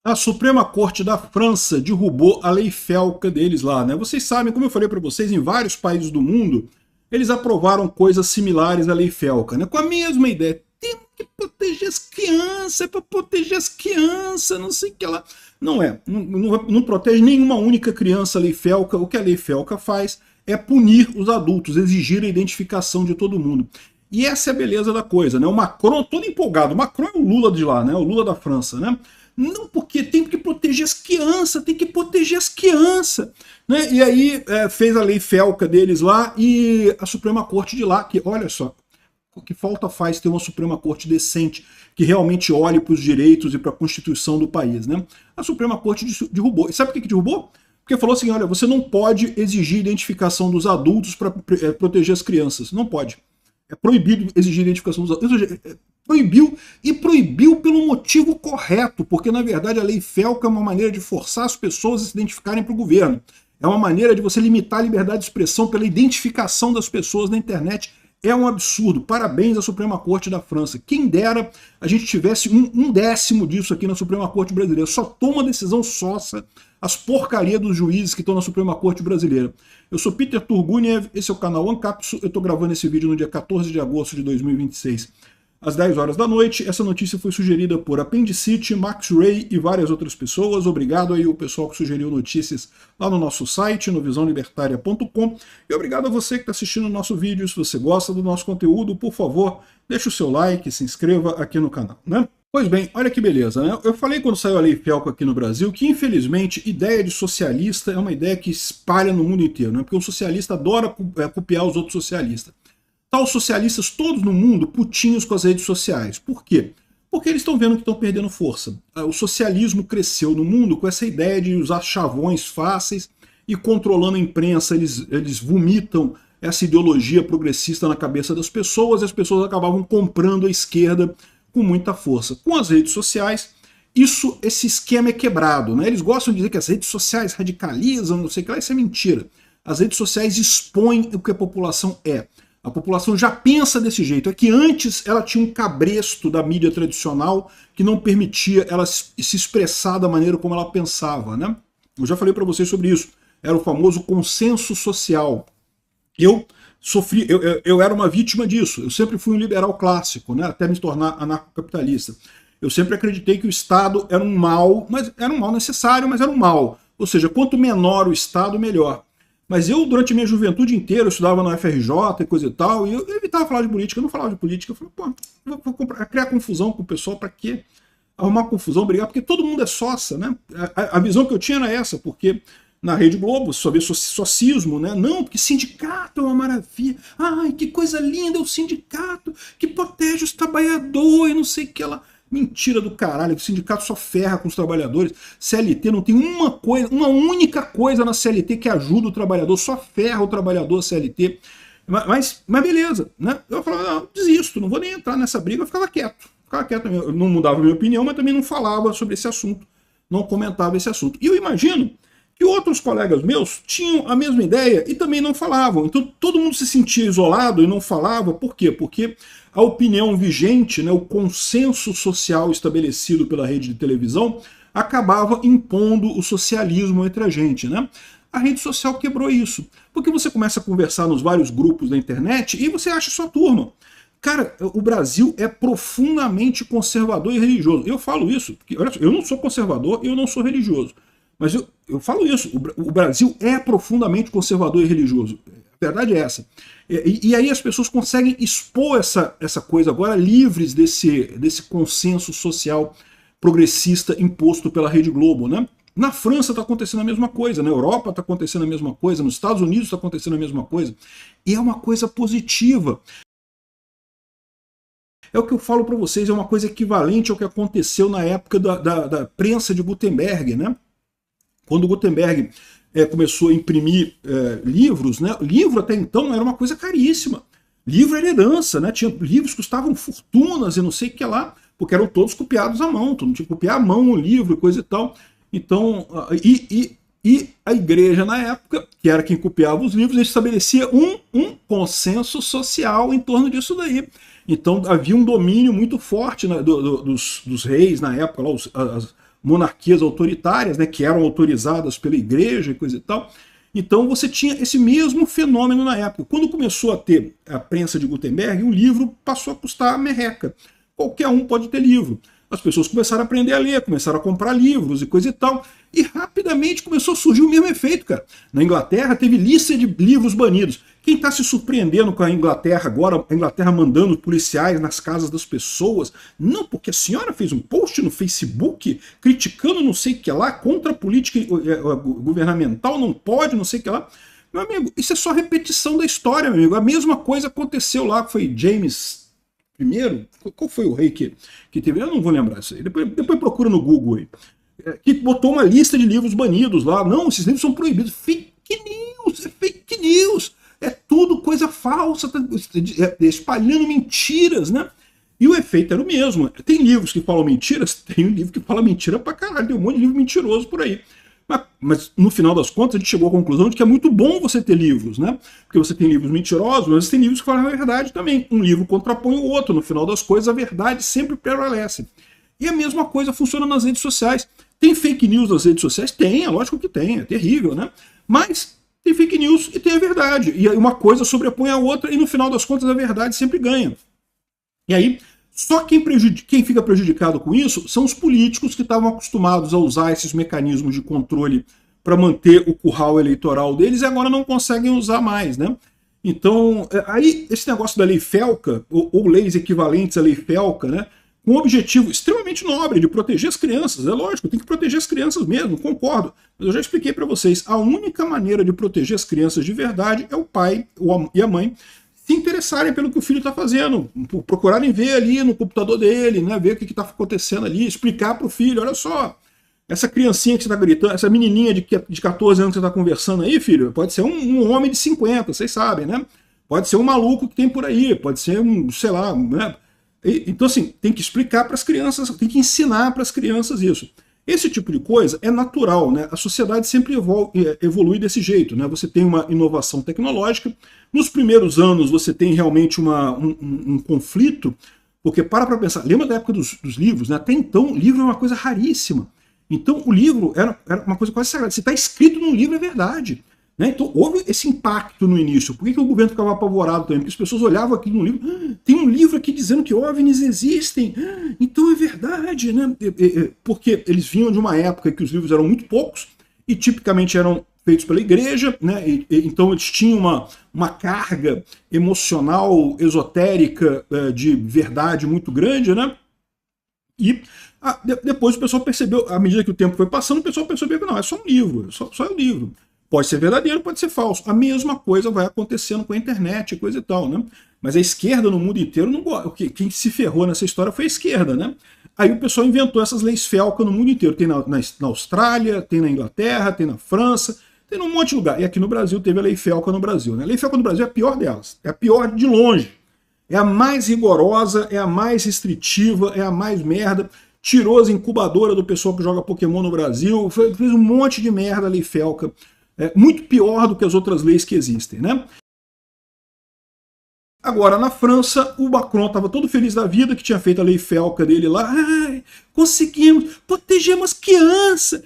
A Suprema Corte da França derrubou a lei Felca deles lá, né? Vocês sabem, como eu falei para vocês, em vários países do mundo, eles aprovaram coisas similares à lei Felca, né? Com a mesma ideia. Temos que proteger as crianças, é para proteger as crianças, não sei o que lá. Não é, não protege nenhuma única criança a lei Felca. O que a lei Felca faz é punir os adultos, exigir a identificação de todo mundo. E essa é a beleza da coisa, né? O Macron, todo empolgado, o Macron é o Lula de lá, né? O Lula da França, né? Não, porque tem que proteger as crianças, tem que proteger as crianças. Né? E aí fez a lei Felca deles lá e a Suprema Corte de lá, que olha só, o que falta faz ter uma Suprema Corte decente, que realmente olhe para os direitos e para a Constituição do país. Né? A Suprema Corte derrubou. E sabe por que derrubou? Porque falou assim, olha, você não pode exigir identificação dos adultos para proteger as crianças. Não pode. É proibido exigir identificação dos adultos. Proibiu pelo motivo correto, porque na verdade a lei Felca é uma maneira de forçar as pessoas a se identificarem para o governo. É uma maneira de você limitar a liberdade de expressão pela identificação das pessoas na internet. É um absurdo. Parabéns à Suprema Corte da França. Quem dera a gente tivesse um décimo disso aqui na Suprema Corte brasileira. Só toma decisão sócia as porcarias dos juízes que estão na Suprema Corte brasileira. Eu sou Peter Turguniev, esse é o canal Ancapsu. Eu estou gravando esse vídeo no dia 14 de agosto de 2026. Às 10 horas da noite, essa notícia foi sugerida por Apendicite, Max Ray e várias outras pessoas. Obrigado aí ao pessoal que sugeriu notícias lá no nosso site, no visãolibertaria.com. E obrigado a você que está assistindo o nosso vídeo. Se você gosta do nosso conteúdo, por favor, deixe o seu like, se inscreva aqui no canal, né? Pois bem, olha que beleza, né? Eu falei quando saiu a lei Felca aqui no Brasil que, infelizmente, ideia de socialista é uma ideia que espalha no mundo inteiro, né? Porque o socialista adora copiar os outros socialistas. Tá os socialistas todos no mundo putinhos com as redes sociais. Por quê? Porque eles estão vendo que estão perdendo força. O socialismo cresceu no mundo com essa ideia de usar chavões fáceis e controlando a imprensa, eles vomitam essa ideologia progressista na cabeça das pessoas e as pessoas acabavam comprando a esquerda com muita força. Com as redes sociais, esse esquema é quebrado. Né? Eles gostam de dizer que as redes sociais radicalizam, não sei o que lá, isso é mentira. As redes sociais expõem o que a população é. A população já pensa desse jeito. É que antes ela tinha um cabresto da mídia tradicional que não permitia ela se expressar da maneira como ela pensava. Né? Eu já falei para vocês sobre isso. Era o famoso consenso social. Eu era uma vítima disso. Eu sempre fui um liberal clássico, né? Até me tornar anarcocapitalista. Eu sempre acreditei que o Estado era um mal, mas era um mal necessário, mas era um mal. Ou seja, quanto menor o Estado, melhor. Mas eu, durante a minha juventude inteira, eu estudava na UFRJ e coisa e tal, e eu evitava falar de política, eu não falava de política. Eu falei, pô, vou criar confusão com o pessoal, para quê? Arrumar confusão, brigar, porque todo mundo é sócia, né? A visão que eu tinha era essa, porque na Rede Globo, só vê socismo, né? Não, porque sindicato é uma maravilha. Ai, que coisa linda, é o sindicato que protege os trabalhadores, não sei o que lá. Mentira do caralho, o sindicato só ferra com os trabalhadores. CLT não tem uma única coisa na CLT que ajuda o trabalhador, só ferra o trabalhador CLT. Mas beleza, né? Eu falava, não, desisto, não vou nem entrar nessa briga, eu ficava quieto. Eu não mudava a minha opinião, mas também não falava sobre esse assunto, não comentava esse assunto. E eu imagino que outros colegas meus tinham a mesma ideia e também não falavam. Então todo mundo se sentia isolado e não falava. Por quê? Porque a opinião vigente, né, o consenso social estabelecido pela rede de televisão, acabava impondo o socialismo entre a gente. Né? A rede social quebrou isso. Porque você começa a conversar nos vários grupos da internet e você acha sua turma. Cara, o Brasil é profundamente conservador e religioso. Eu falo isso, porque olha só, eu não sou conservador e eu não sou religioso. Mas eu falo isso, o Brasil é profundamente conservador e religioso. A verdade é essa. E aí as pessoas conseguem expor essa coisa agora livres desse consenso social progressista imposto pela Rede Globo. Né? Na França está acontecendo a mesma coisa, na Europa está acontecendo a mesma coisa, nos Estados Unidos está acontecendo a mesma coisa. E é uma coisa positiva. É o que eu falo para vocês, é uma coisa equivalente ao que aconteceu na época da prensa de Gutenberg, né? Quando Gutenberg começou a imprimir livros, né? Livro até então era uma coisa caríssima. Livro era herança, né? Tinha livros que custavam fortunas e não sei o que lá, porque eram todos copiados à mão, todo mundo tinha que copiar à mão o livro e coisa e tal. Então, e a igreja na época, que era quem copiava os livros, estabelecia um consenso social em torno disso daí. Então havia um domínio muito forte, né, dos reis na época, lá, monarquias autoritárias, né, que eram autorizadas pela igreja e coisa e tal. Então você tinha esse mesmo fenômeno na época. Quando começou a ter a prensa de Gutenberg, o livro passou a custar merreca. Qualquer um pode ter livro. As pessoas começaram a aprender a ler, começaram a comprar livros e coisa e tal, e rapidamente começou a surgir o mesmo efeito, cara. Na Inglaterra teve lista de livros banidos. Quem está se surpreendendo com a Inglaterra agora, a Inglaterra mandando policiais nas casas das pessoas? Não, porque a senhora fez um post no Facebook criticando não sei o que lá, contra a política governamental, não pode, não sei o que lá. Meu amigo, isso é só repetição da história, meu amigo. A mesma coisa aconteceu lá, foi James I, qual foi o rei que teve? Eu não vou lembrar isso aí. Depois procura no Google aí. Que botou uma lista de livros banidos lá. Não, esses livros são proibidos. Fake news, é fake news. É tudo coisa falsa, espalhando mentiras, né? E o efeito era o mesmo. Tem livros que falam mentiras? Tem um livro que fala mentira pra caralho. Tem um monte de livro mentiroso por aí. Mas no final das contas a gente chegou à conclusão de que é muito bom você ter livros, né? Porque você tem livros mentirosos, mas você tem livros que falam a verdade também. Um livro contrapõe o outro. No final das coisas, a verdade sempre prevalece. E a mesma coisa funciona nas redes sociais. Tem fake news nas redes sociais? Tem, é lógico que tem, é terrível, né? Mas tem fake news e tem a verdade. E aí uma coisa sobrepõe a outra e no final das contas a verdade sempre ganha. E aí, só quem fica prejudicado com isso são os políticos que estavam acostumados a usar esses mecanismos de controle para manter o curral eleitoral deles e agora não conseguem usar mais, né? Então, aí esse negócio da lei Felca, ou leis equivalentes à lei Felca, né? Com um objetivo extremamente nobre de proteger as crianças. É lógico, tem que proteger as crianças mesmo, concordo. Mas eu já expliquei para vocês, a única maneira de proteger as crianças de verdade é o pai e a mãe se interessarem pelo que o filho está fazendo, procurarem ver ali no computador dele, né, ver o que está acontecendo ali, explicar para o filho, olha só, essa criancinha que você está gritando, essa menininha de 14 anos que você está conversando aí, filho, pode ser um homem de 50, vocês sabem, né? Pode ser um maluco que tem por aí, pode ser um, sei lá, né? Então, assim, tem que explicar para as crianças, tem que ensinar para as crianças isso. Esse tipo de coisa é natural, né? A sociedade sempre evolui desse jeito, né? Você tem uma inovação tecnológica, nos primeiros anos você tem realmente um conflito, porque para pensar, lembra da época dos livros, né? Até então, livro é uma coisa raríssima. Então, o livro era uma coisa quase sagrada. Se está escrito num livro, é verdade. Né? Então houve esse impacto no início. Por que o governo ficava apavorado também? Porque as pessoas olhavam aquilo no livro, tem um livro aqui dizendo que OVNIs existem, então é verdade, né? Porque eles vinham de uma época que os livros eram muito poucos e tipicamente eram feitos pela igreja, né? Então eles tinham uma carga emocional, esotérica, de verdade muito grande, né? E depois o pessoal percebeu, à medida que o tempo foi passando, o pessoal percebeu que não, é só um livro, só é um livro. Pode ser verdadeiro, pode ser falso. A mesma coisa vai acontecendo com a internet e coisa e tal, né? Mas a esquerda no mundo inteiro não gosta. Quem se ferrou nessa história foi a esquerda, né? Aí o pessoal inventou essas leis Felca no mundo inteiro. Tem na Austrália, tem na Inglaterra, tem na França, tem num monte de lugar. E aqui no Brasil teve a lei Felca no Brasil, né? A lei Felca no Brasil é a pior delas. É a pior de longe. É a mais rigorosa, é a mais restritiva, é a mais merda. Tirou as incubadoras do pessoal que joga Pokémon no Brasil. Fez um monte de merda a lei Felca. É muito pior do que as outras leis que existem, né? Agora, na França, o Macron estava todo feliz da vida, que tinha feito a lei Felca dele lá. Ai, conseguimos, protegemos criança,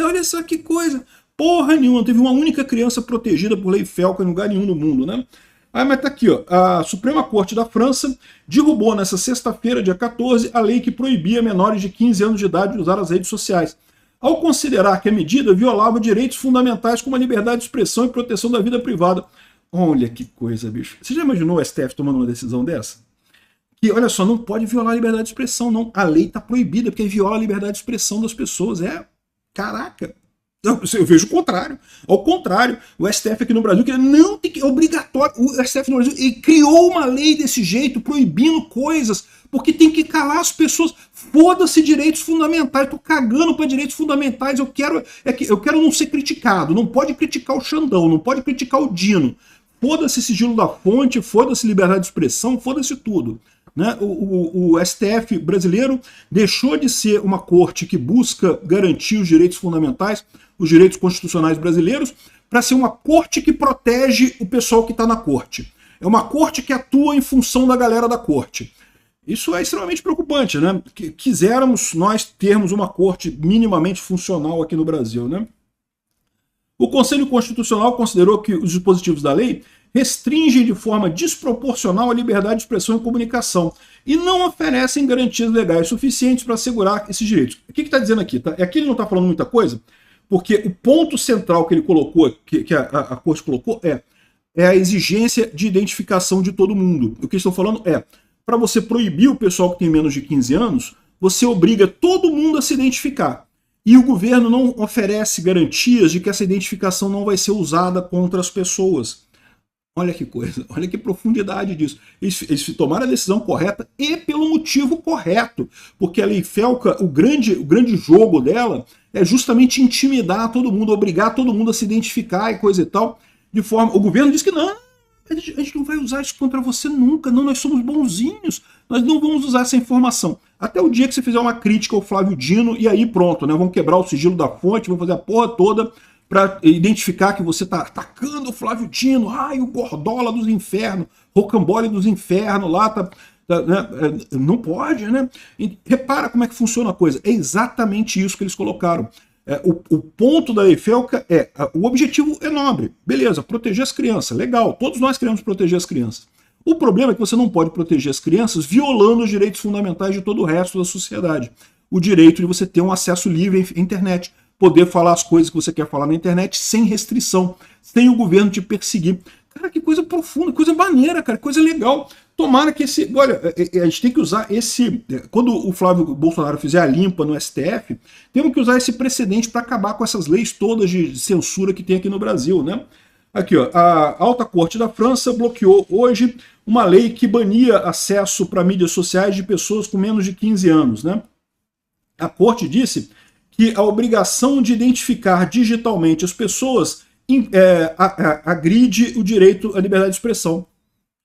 olha só que coisa. Porra nenhuma, não teve uma única criança protegida por lei Felca em lugar nenhum no mundo, né? Mas tá aqui, ó, a Suprema Corte da França derrubou nessa sexta-feira, dia 14, a lei que proibia menores de 15 anos de idade de usar as redes sociais, ao considerar que a medida violava direitos fundamentais como a liberdade de expressão e proteção da vida privada. Olha que coisa, bicho. Você já imaginou o STF tomando uma decisão dessa? Que, olha só, não pode violar a liberdade de expressão, não. A lei está proibida, porque viola a liberdade de expressão das pessoas. Caraca. Eu vejo o contrário. Ao contrário, o STF aqui no Brasil, que não tem que, é obrigatório, o STF no Brasil ele criou uma lei desse jeito, proibindo coisas, porque tem que calar as pessoas. Foda-se direitos fundamentais, tô cagando para direitos fundamentais, eu quero não ser criticado, não pode criticar o Xandão, não pode criticar o Dino. Foda-se sigilo da fonte, foda-se liberdade de expressão, foda-se tudo. Né? O STF brasileiro deixou de ser uma corte que busca garantir os direitos fundamentais, os direitos constitucionais brasileiros, para ser uma corte que protege o pessoal que está na corte. É uma corte que atua em função da galera da corte. Isso é extremamente preocupante, né? Quiséramos nós termos uma corte minimamente funcional aqui no Brasil, né? O Conselho Constitucional considerou que os dispositivos da lei restringem de forma desproporcional a liberdade de expressão e comunicação e não oferecem garantias legais suficientes para assegurar esses direitos. O que está dizendo aqui? Aqui ele não está falando muita coisa, porque o ponto central que ele colocou, que a Corte colocou, é a exigência de identificação de todo mundo. O que estão falando para você proibir o pessoal que tem menos de 15 anos, você obriga todo mundo a se identificar. E o governo não oferece garantias de que essa identificação não vai ser usada contra as pessoas. Olha que coisa, olha que profundidade disso. Eles tomaram a decisão correta e pelo motivo correto. Porque a Lei Felca, o grande jogo dela é justamente intimidar todo mundo, obrigar todo mundo a se identificar e coisa e tal. O governo diz que não, a gente não vai usar isso contra você nunca, não, nós somos bonzinhos, nós não vamos usar essa informação. Até o dia que você fizer uma crítica ao Flávio Dino, e aí pronto, né? Vamos quebrar o sigilo da fonte, vamos fazer a porra toda para identificar que você está atacando o Flávio Dino, o Gordola dos infernos, Rocambole dos infernos, lá né? Não pode, né? E repara como é que funciona a coisa, é exatamente isso que eles colocaram. O ponto da Lei Felca o objetivo é nobre, beleza, proteger as crianças, legal, todos nós queremos proteger as crianças. O problema é que você não pode proteger as crianças violando os direitos fundamentais de todo o resto da sociedade. O direito de você ter um acesso livre à internet, poder falar as coisas que você quer falar na internet sem restrição, sem o governo te perseguir. Cara, que coisa profunda, coisa maneira, cara, coisa legal. Tomara que olha, a gente tem que usar quando o Flávio Bolsonaro fizer a limpa no STF, temos que usar esse precedente para acabar com essas leis todas de censura que tem aqui no Brasil, né? Aqui, ó, a Alta Corte da França bloqueou hoje uma lei que bania acesso para mídias sociais de pessoas com menos de 15 anos, né? A Corte disse que a obrigação de identificar digitalmente as pessoas agride o direito à liberdade de expressão.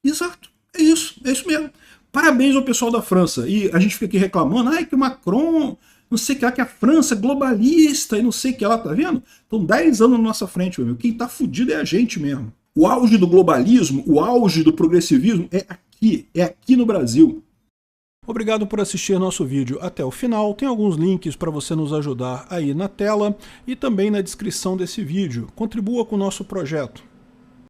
Exato, é isso mesmo. Parabéns ao pessoal da França. E a gente fica aqui reclamando, que o Macron, não sei o que lá, que a França é globalista e não sei o que lá, tá vendo? Estão 10 anos na nossa frente, meu amigo. Quem tá fudido é a gente mesmo. O auge do globalismo, o auge do progressivismo é aqui no Brasil. Obrigado por assistir nosso vídeo até o final. Tem alguns links para você nos ajudar aí na tela e também na descrição desse vídeo. Contribua com o nosso projeto.